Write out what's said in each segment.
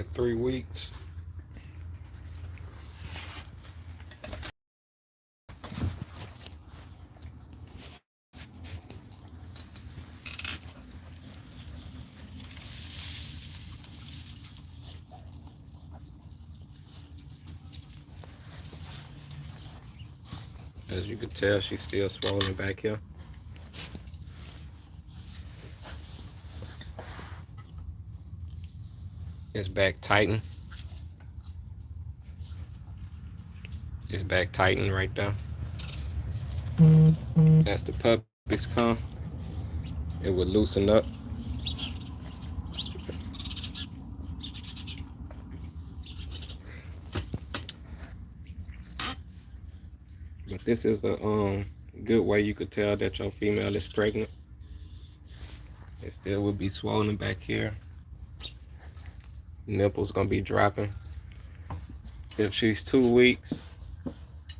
like 3 weeks. As you can tell, she's still swollen back here. It's back tighten. It's back tighten right there. As the puppies come, it would loosen up. But this is a good way you could tell that your female is pregnant. It still would be swollen back here. Nipples gonna be dropping. If she's 2 weeks,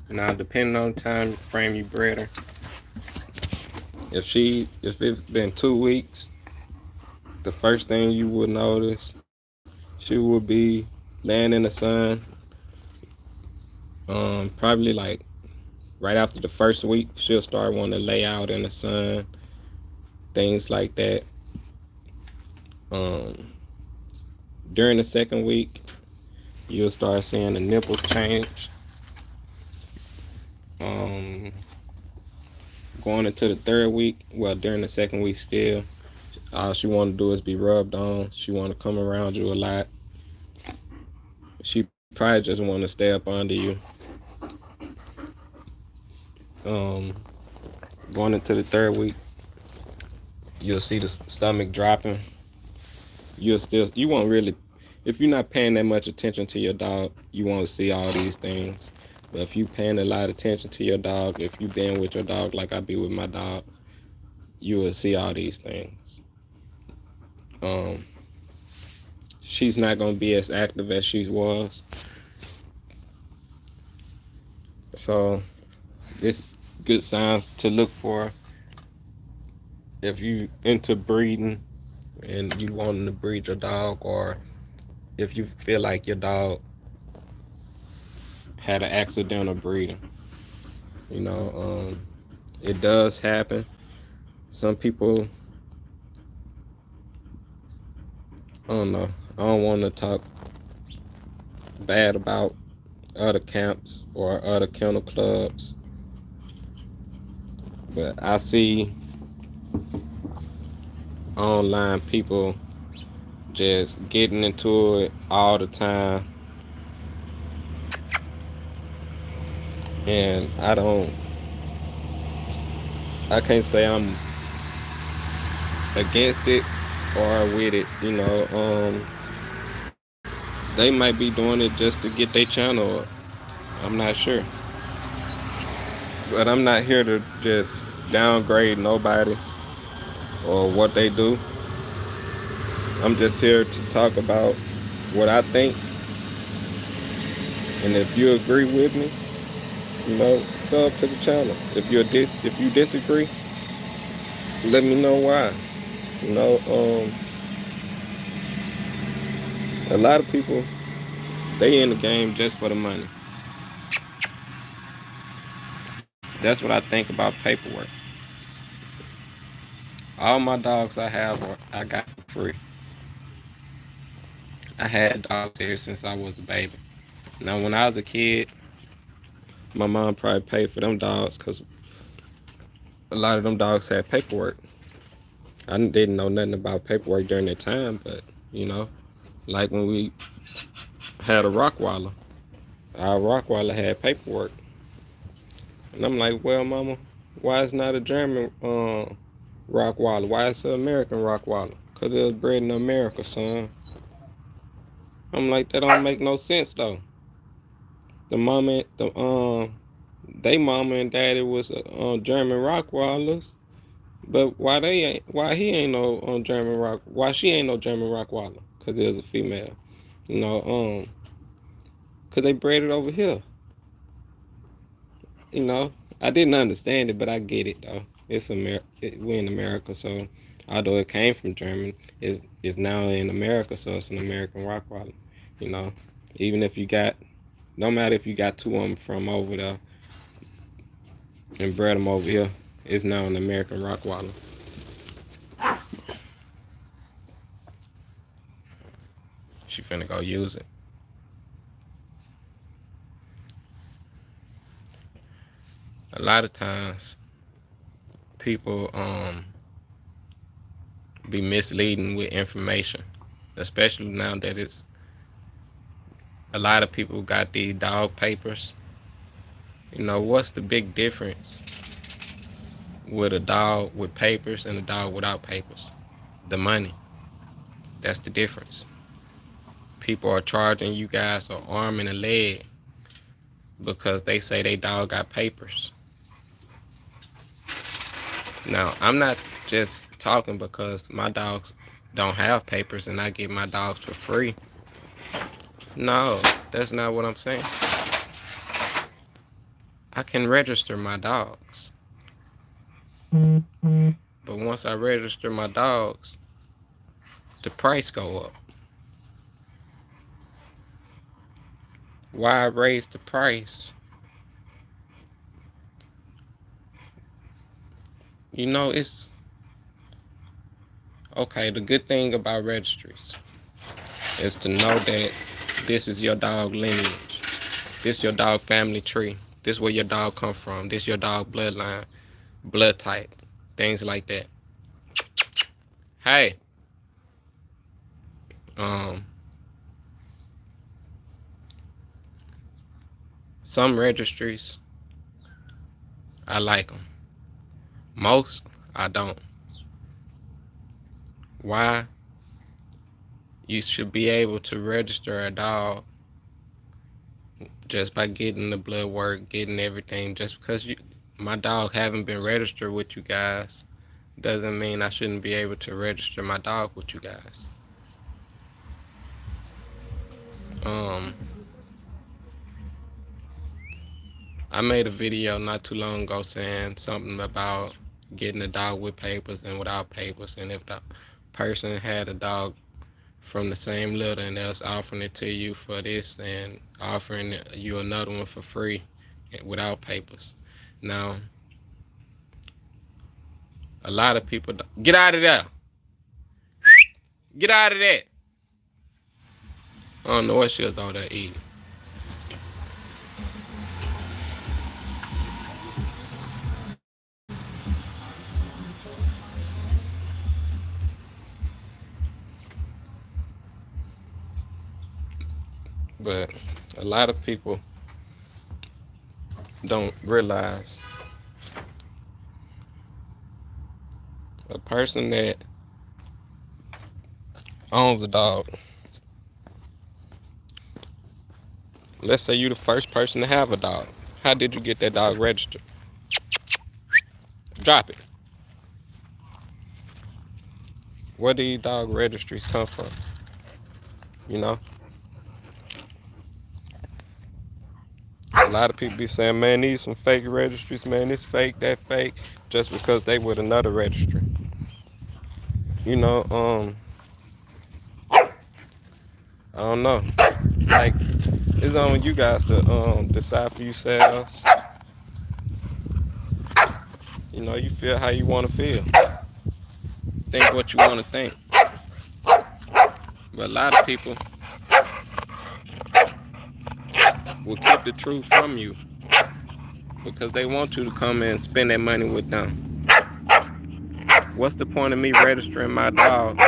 now depending on the time frame you bred her, if it's been 2 weeks, the first thing you would notice, she will be laying in the sun. Probably like right after the first week, she'll start wanting to lay out in the sun, things like that. During the second week, you'll start seeing the nipples change. Going into the third week, well, during the second week still, all she want to do is be rubbed on. She want to come around you a lot. She probably just want to stay up under you. Going into the third week, you'll see the stomach dropping. You won't really, if you're not paying that much attention to your dog, you won't see all these things. But if you're paying a lot of attention to your dog, if you've been with your dog like I be with my dog, you will see all these things. She's not going to be as active as she was. So this good signs to look for if you into breeding and you wanting to breed your dog, or if you feel like your dog had an accidental breeding. It does happen. Some people, I don't know, I don't want to talk bad about other camps or other kennel clubs, but I see online people just getting into it all the time, and I can't say I'm against it or with it. They might be doing it just to get their channel up. I'm not sure, but I'm not here to just downgrade nobody or what they do. I'm just here to talk about what I think, and if you agree with me, sub to the channel. If you disagree, let me know why. A lot of people, they in the game just for the money. That's what I think about paperwork. All my dogs I got for free. I had dogs here since I was a baby. Now, when I was a kid, my mom probably paid for them dogs because a lot of them dogs had paperwork. I didn't know nothing about paperwork during that time, but like when we had a Rottweiler, our Rottweiler had paperwork, and I'm like, well, mama, why is not a German Rottweiler? Why is it an American Rottweiler? Because it was bred in America, son. I'm like, that don't make no sense though. They mama and daddy was German Rottweilers, but why he ain't no why she ain't no German Rottweiler? Because it was a female, because they bred it over here. I didn't understand it, but I get it though. We're in America, so although it came from Germany, it's now in America, so it's an American Rottweiler. You know, even if you got, no matter if you got two of them from over there and bred them over here, it's now an American Rottweiler. She finna go use it. A lot of times, people be misleading with information, especially now that it's a lot of people got these dog papers. You know, what's the big difference with a dog with papers and a dog without papers? The money. That's the difference. People are charging you guys an arm and a leg because they say they dog got papers. Now, I'm not just talking because my dogs don't have papers and I get my dogs for free. No, that's not what I'm saying. I can register my dogs. But once I register my dogs, the price go up. Why I raise the price? You know, it's okay. The good thing about registries is to know that this is your dog lineage. This your dog family tree. This where your dog come from. This your dog bloodline, blood type, things like that. Hey, some registries I like them. Most I don't. Why? You should be able to register a dog just by getting the blood work, getting everything. Just because my dog haven't been registered with you guys doesn't mean I shouldn't be able to register my dog with you guys. I made a video not too long ago saying something about getting a dog with papers and without papers, and if the person had a dog from the same litter and they was offering it to you for this and offering you another one for free without papers. Now, a lot of people get out of there. Get out of that. I don't know what she was over there eating. But a lot of people don't realize a person that owns a dog, let's say you're the first person to have a dog. How did you get that dog registered? Drop it. Where do these dog registries come from? You know? A lot of people be saying, man, these some fake registries, man, this fake, that fake, just because they with another registry. You know, I don't know. Like, it's on you guys to decide for yourselves. You know, you feel how you want to feel. Think what you want to think. But a lot of people will keep the truth from you because they want you to come and spend that money with them. What's the point of me registering my dogs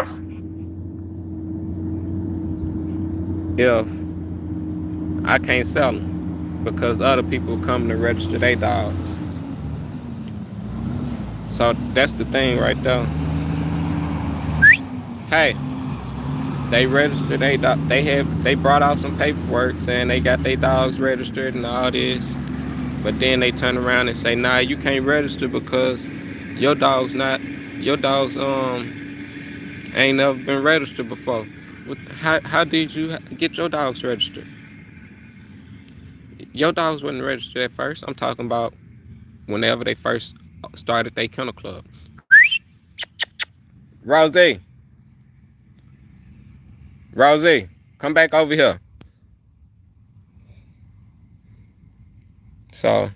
if I can't sell them because other people come to register their dogs? So that's the thing right there. Hey, they registered they dog. They brought out some paperwork saying they got their dogs registered and all this, but then they turn around and say, nah, you can't register because your dogs ain't never been registered before. How did you get your dogs registered? Your dogs wasn't registered at first. I'm talking about whenever they first started their kennel club. Rosie. Come back over here. So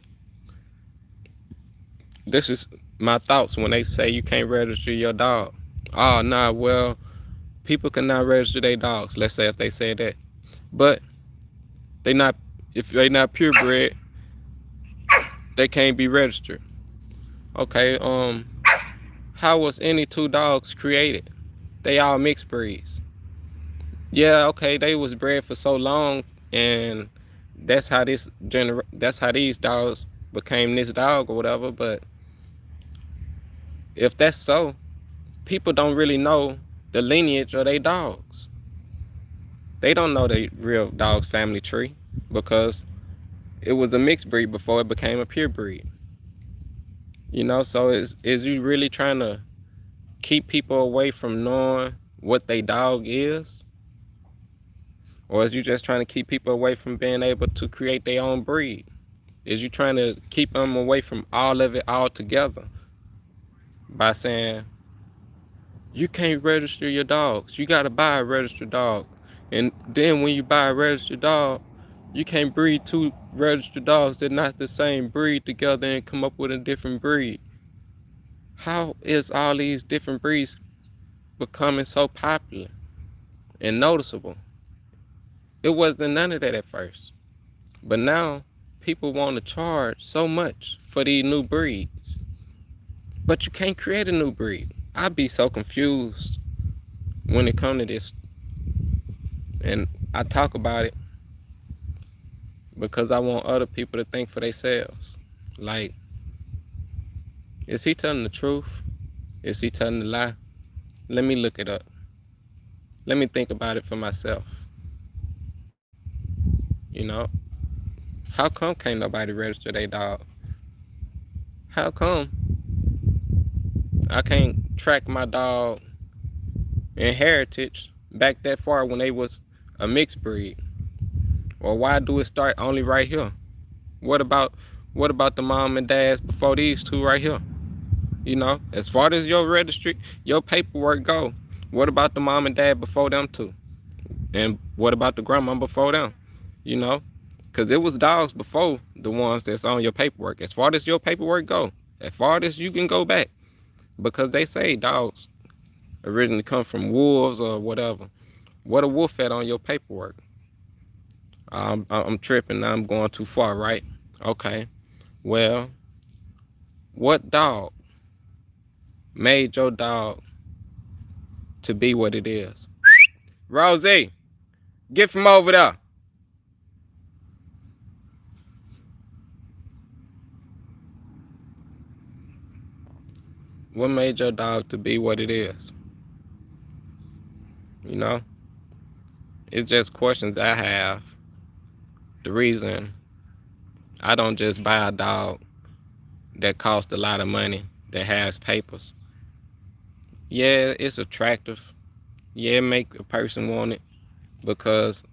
this is my thoughts when they say you can't register your dog. Oh, nah, well, people cannot register their dogs. Let's say if they say that. But they not, if they not purebred, they can't be registered. Okay, how was any two dogs created? They all mixed breeds. Yeah, okay, they was bred for so long, and that's how that's how these dogs became this dog or whatever. But if that's so, people don't really know the lineage of their dogs. They don't know the real dog's family tree because it was a mixed breed before it became a pure breed. You know, so is you really trying to keep people away from knowing what their dog is? Or is you just trying to keep people away from being able to create their own breed? Is you trying to keep them away from all of it altogether by saying, you can't register your dogs. You got to buy a registered dog. And then when you buy a registered dog, you can't breed two registered dogs that are not the same breed together and come up with a different breed. How is all these different breeds becoming so popular and noticeable? It wasn't none of that at first. But now people want to charge so much for these new breeds. But you can't create a new breed. I'd be so confused when it comes to this. And I talk about it because I want other people to think for themselves. Like, is he telling the truth? Is he telling the lie? Let me look it up. Let me think about it for myself. You know, how come can't nobody register their dog? How come I can't track my dog in heritage back that far when they was a mixed breed? Or why do it start only right here? What about the mom and dads before these two right here? You know, as far as your registry, your paperwork go, what about the mom and dad before them two? And what about the grandma before them? You know, because it was dogs before the ones that's on your paperwork. As far as your paperwork go, as far as you can go back, because they say dogs originally come from wolves or whatever. What a wolf at on your paperwork? I'm tripping. I'm going too far, right? Okay. Well, what dog made your dog to be what it is? Rosie, get from over there. What made your dog to be what it is? You know, it's just questions I have. The reason I don't just buy a dog that costs a lot of money that has papers. Yeah, it's attractive. Yeah, it make a person want it because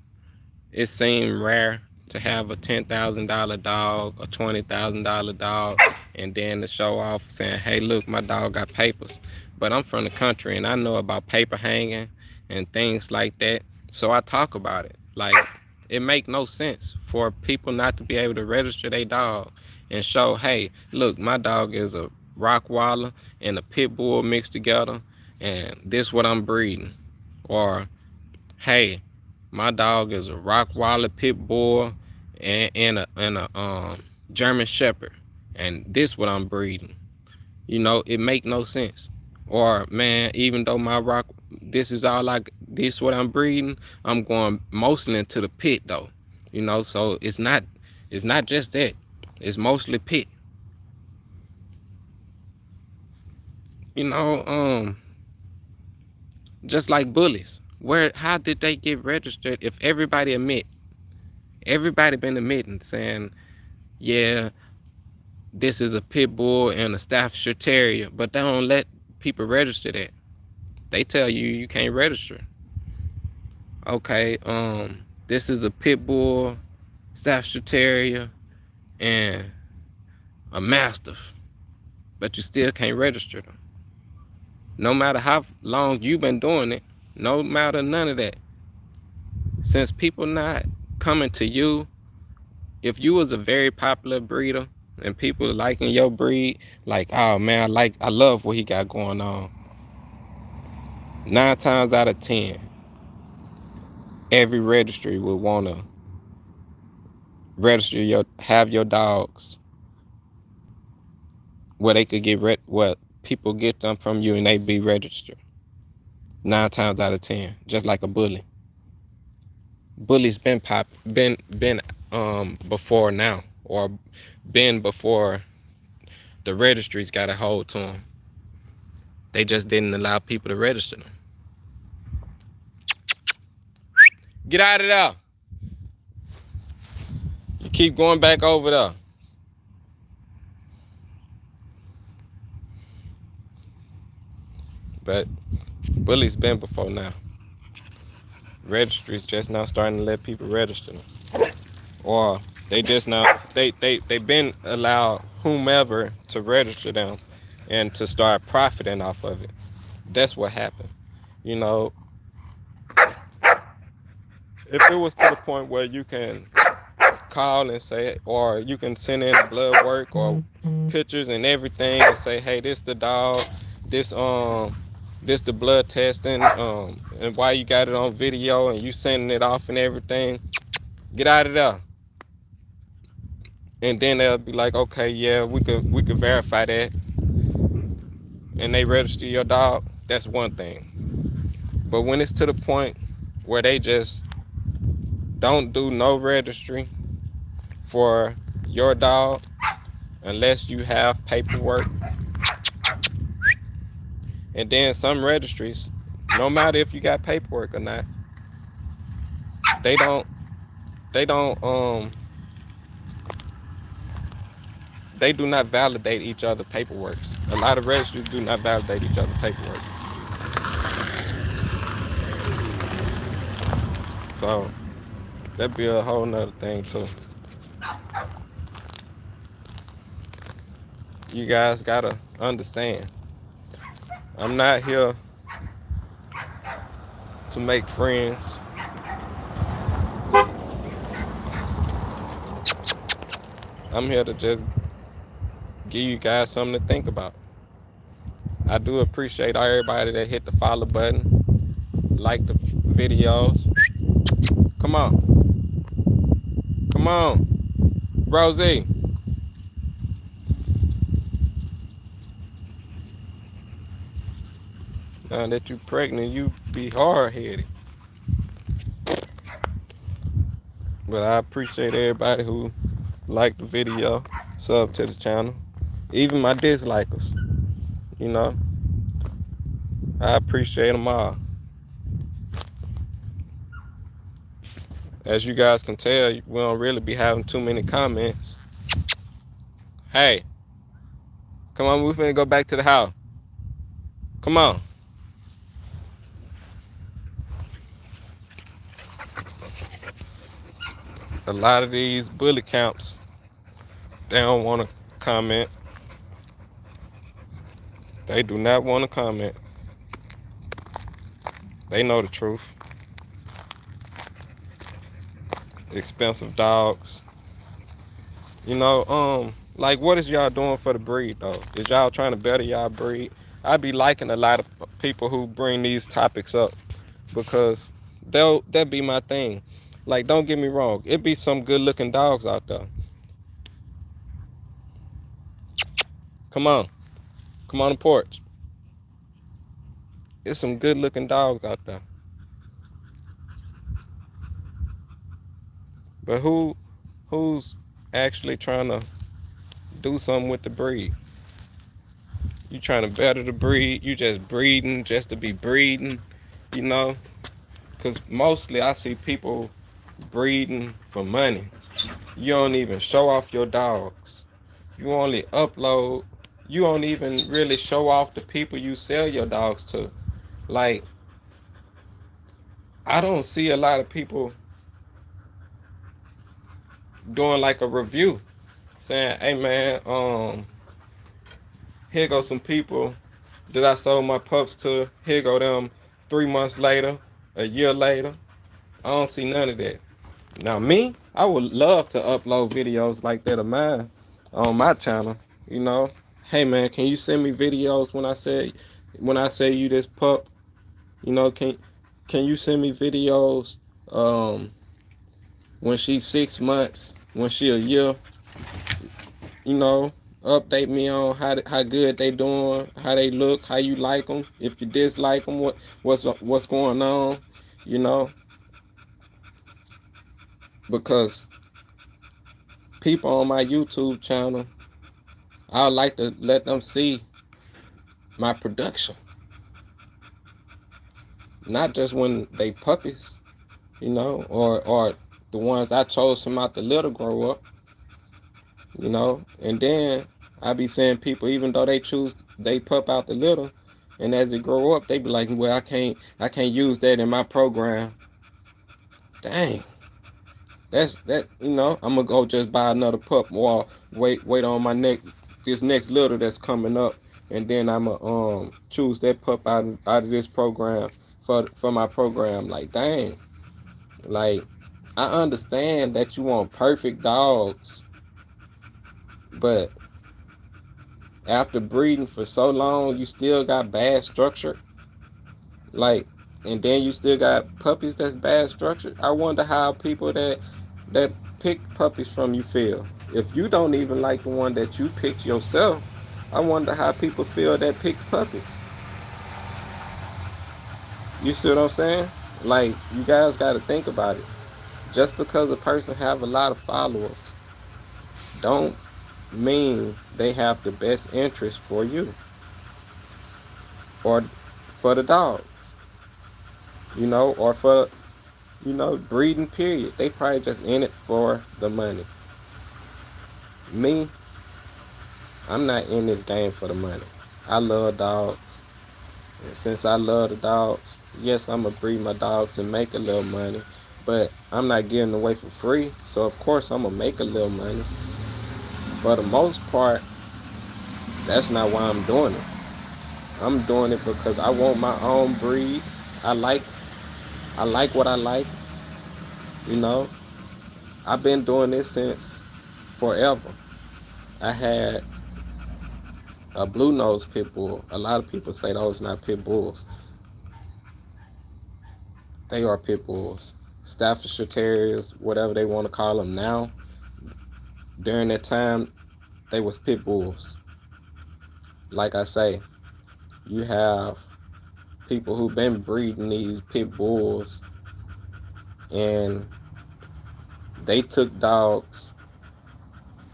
it seemed rare to have a $10,000 dog, a $20,000 dog, and then to show off saying, hey, look, my dog got papers. But I'm from the country and I know about paper hanging and things like that. So I talk about it. Like, it make no sense for people not to be able to register their dog and show, hey, look, my dog is a Rottweiler and a Pit Bull mixed together, and this what I'm breeding. Or, hey, my dog is a Rottweiler Pit Bull and a German Shepherd, and this what I'm breeding. You know, it make no sense. Or, man, even though this is all this what I'm breeding, I'm going mostly into the pit though. You know, so it's not just that. It's mostly pit. You know, just like bullies. How did they get registered if everybody been admitting saying, yeah, this is a pit bull and a Staffordshire Terrier, but they don't let people register that. They tell you can't register. Okay, this is a pit bull, Staffordshire Terrier, and a Mastiff, but you still can't register them. No matter how long you've been doing it, no matter none of that. Since people not coming to you, if you was a very popular breeder and people liking your breed, like, oh man, I love what he got going on. 9 times out of 10, every registry would want to have your dogs where they could what people get them from you and they be registered. 9 times out of 10, just like a bully. Bullies been before now, or been before the registries got a hold to them. They just didn't allow people to register them. Get out of there. You keep going back over there. But bullies been before now. Registries just now starting to let people register them. Or they just now they been allowed whomever to register them and to start profiting off of it. That's what happened. You know, if it was to the point where you can call and say, or you can send in blood work or pictures and everything and say, hey, this the dog, this this the blood testing, and why you got it on video and you sending it off and everything, get out of there. And then they'll be like, okay, yeah, we could verify that, and they register your dog. That's one thing. But when it's to the point where they just don't do no registry for your dog unless you have paperwork, and then some registries, no matter if you got paperwork or not, they don't they do not validate each other paperwork. A lot of registries do not validate each other paperwork. So that'd be a whole nother thing too. You guys gotta understand, I'm not here to make friends. I'm here to just give you guys something to think about. I do appreciate everybody that hit the follow button, like the videos. Come on. Come on. Rosie. Now that you pregnant, you be hard-headed. But I appreciate everybody who liked the video, sub to the channel. Even my dislikers, you know. I appreciate them all. As you guys can tell, we don't really be having too many comments. Hey, come on, we finna go back to the house. Come on. A lot of these bully camps, they don't want to comment. They do not want to comment. They know the truth. Expensive dogs. You know, like, what is y'all doing for the breed though? Is y'all trying to better y'all breed? I be liking a lot of people who bring these topics up, because that be my thing. Like, don't get me wrong, it be some good looking dogs out there. Come on the porch. It's some good looking dogs out there. But who's actually trying to do something with the breed? You trying to better the breed? You just breeding just to be breeding, you know? Because mostly I see people breeding for money. You don't even show off your dogs. You only upload. You don't even really show off the people you sell your dogs to. Like, I don't see a lot of people doing like a review saying, hey man, here go some people that I sold my pups to. Here go them 3 months later, a year later. I don't see none of that. Now me, I would love to upload videos like that of mine on my channel. You know, hey man, can you send me videos when I say you this pup? You know, can you send me videos when she's 6 months, when she a year? You know, update me on how good they doing, how they look, how you like them. If you dislike them, what's going on? You know, because people on my YouTube channel, I would like to let them see my production, not just when they puppies, you know, or the ones I chose from out the litter grow up, you know, and then I be seeing people, even though they pup out the litter, and as they grow up, they be like, well, I can't use that in my program. Dang, that, you know, I'm gonna go just buy another pup or wait on this next litter that's coming up, and then I'm gonna choose that pup out of this program for my program. Like, dang, like, I understand that you want perfect dogs, but after breeding for so long, you still got bad structure. Like, and then you still got puppies that's bad structured. I wonder how people that pick puppies from you feel. If you don't even like the one that you picked yourself, I wonder how people feel that pick puppies. You see what I'm saying? Like, you guys got to think about it. Just because a person have a lot of followers, don't mean they have the best interest for you or for the dogs, you know, or for, you know, breeding period. They probably just in it for the money. Me, I'm not in this game for the money. I love dogs. And since I love the dogs, yes, I'm going to breed my dogs and make a little money. But I'm not giving away for free. So, of course, I'm going to make a little money. For the most part, that's not why I'm doing it. I'm doing it because I want my own breed. I like what I like. You know, I've been doing this since forever. I had a blue nose pit bull. A lot of people say those not pit bulls. They are pit bulls. Staffordshire Terriers, whatever they want to call them now. During that time, they was pit bulls. Like I say, you have people who've been breeding these pit bulls, and they took dogs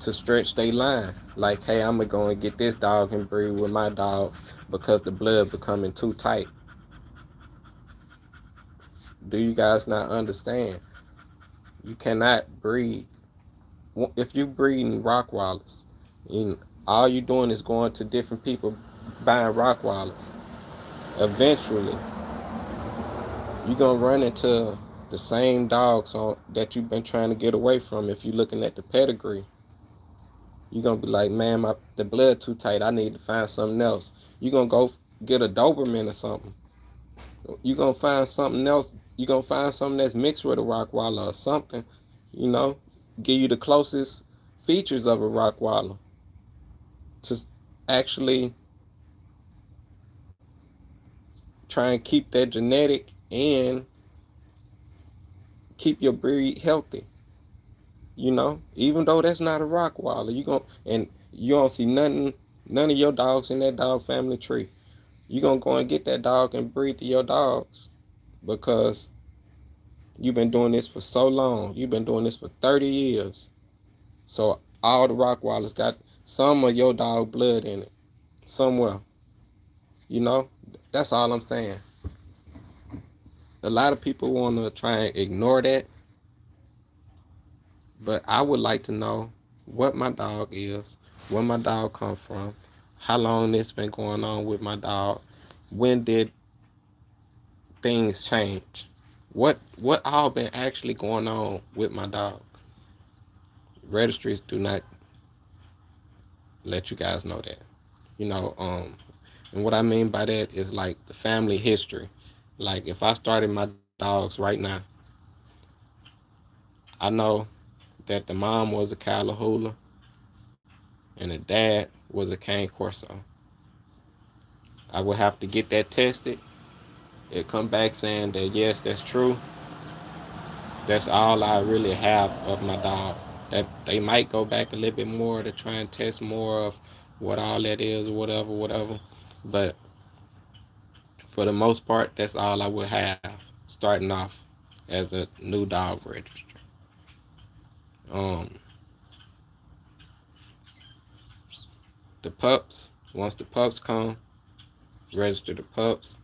to stretch their line. Like, hey, I'm gonna go and get this dog and breed with my dog because the blood becoming too tight. Do you guys not understand? You cannot breed. If you breeding Rottweilers, all you doing is going to different people buying Rottweilers. Eventually, you're gonna run into the same dogs that you've been trying to get away from. If you're looking at the pedigree, you're gonna be like, man, the blood too tight. I need to find something else. You're gonna go get a Doberman or something. You're gonna find something else. You're gonna find something that's mixed with a Rottweiler or something, you know, give you the closest features of a Rottweiler to actually try and keep that genetic and keep your breed healthy. You know, even though that's not a Rottweiler, and you don't see none of your dogs in that dog family tree. You're gonna go and get that dog and breed to your dogs because you've been doing this for so long. You've been doing this for 30 years. So all the Rottweilers got some of your dog blood in it somewhere. You know, that's all I'm saying. A lot of people want to try and ignore that, but I would like to know what my dog is, where my dog come from, how long it's been going on with my dog, when did things change, what all been actually going on with my dog. Registries do not let you guys know that. You know, and what I mean by that is like the family history. Like if I started my dogs right now, I know that the mom was a Callahoola and the dad was a Cane Corso. I would have to get that tested. It come back saying that yes, that's true. That's all I really have of my dog. That they might go back a little bit more to try and test more of what all that is, whatever. But for the most part, that's all I would have starting off as a new dog registry. Um, the pups, once the pups come, register the pups,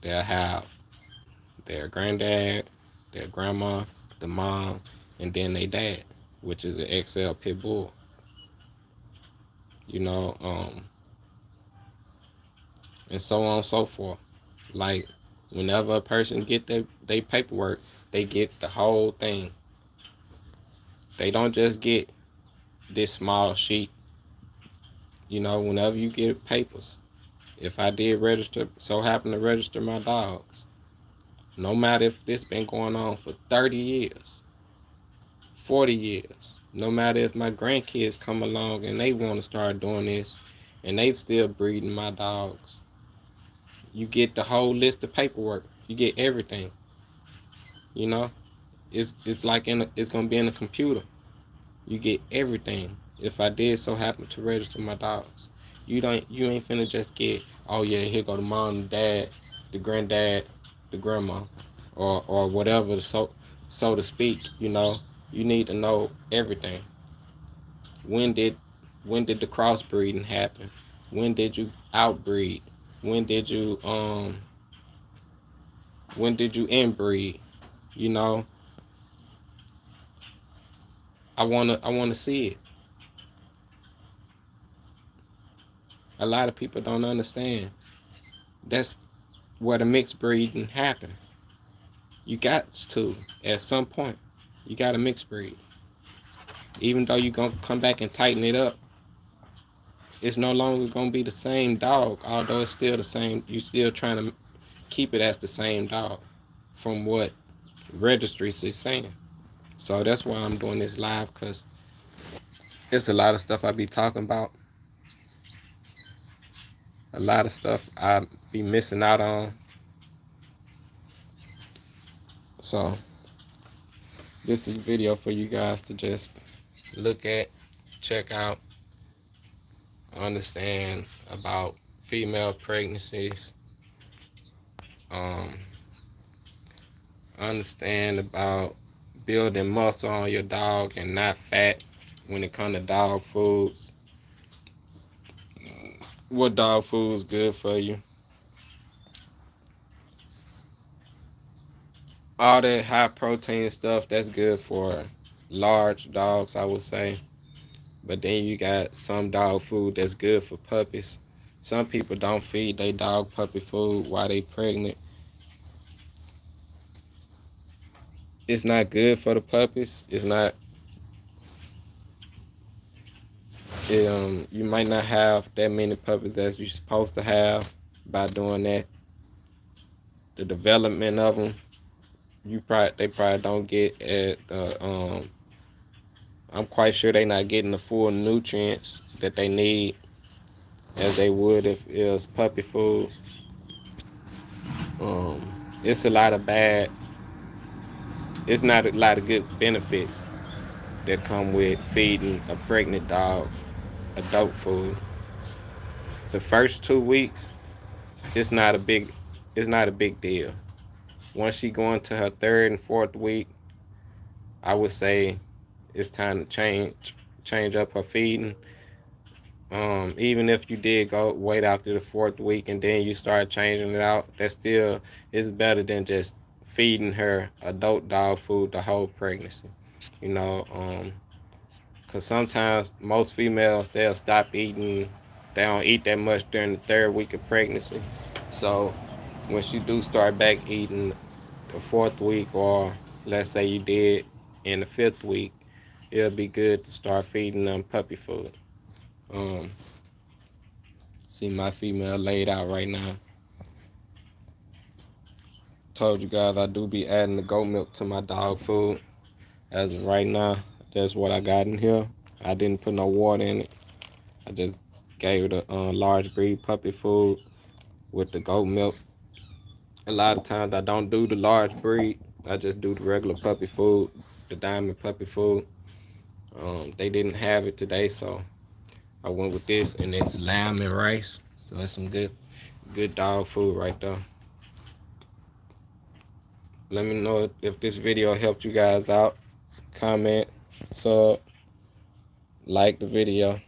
they'll have their granddad, their grandma, the mom, and then their dad, which is an XL pit bull. You know, and so on and so forth. Like whenever a person get their paperwork, they get the whole thing. They don't just get this small sheet. You know, whenever you get papers, if I did register, so happen to register my dogs, no matter if this been going on for 30 years, 40 years, no matter if my grandkids come along and they want to start doing this and they still breeding my dogs, you get the whole list of paperwork. You get everything. You know, it's like it's gonna be in the computer. You get everything. If I did so happen to register my dogs, you ain't finna just get, oh yeah, here go the mom, the dad, the granddad, the grandma, or whatever, so to speak. You know, you need to know everything. When did when did the crossbreeding happen? When did you outbreed? When did you when did you inbreed? You know, I wanna see it. A lot of people don't understand. That's where the mixed breeding happen. You got to at some point. You got to mix breed. Even though you're gonna come back and tighten it up, it's no longer gonna be the same dog. Although it's still the same, you still trying to keep it as the same dog from what registries is saying. So that's why I'm doing this live, because it's a lot of stuff I be talking about, a lot of stuff I be missing out on. So this is a video for you guys to just look at, check out, understand about female pregnancies, um, understand about building muscle on your dog and not fat when it comes to dog foods. What dog food is good for you? All that high protein stuff, that's good for large dogs, I would say. But then you got some dog food that's good for puppies. Some people don't feed their dog puppy food while they pregnant. It's not good for the puppies. It's not. You might not have that many puppies as you're supposed to have by doing that. The development of them, they probably don't get at the. I'm quite sure they're not getting the full nutrients that they need as they would if it was puppy food. Um, it's a lot of bad. It's not a lot of good benefits that come with feeding a pregnant dog adult food. The first 2 weeks, it's not a big, it's not a big deal. Once she go into her third and fourth week, I would say it's time to change up her feeding. Even if you did go wait after the fourth week and then you start changing it out, that still is better than just feeding her adult dog food the whole pregnancy. You know, because sometimes most females, they'll stop eating. They don't eat that much during the third week of pregnancy. So when she do start back eating the fourth week, or let's say you did in the fifth week, it'll be good to start feeding them puppy food. Um, See my female laid out right now. Told you guys I do be adding the goat milk to my dog food. As of right now, that's what I got in here. I didn't put no water in it. I just gave it a large breed puppy food with the goat milk. A lot of times I don't do the large breed. I just do the regular puppy food, the diamond puppy food. They didn't have it today, so I went with this, and it's lamb and rice. So that's some good dog food right there. Let me know if this video helped you guys out. Comment, sub, like the video.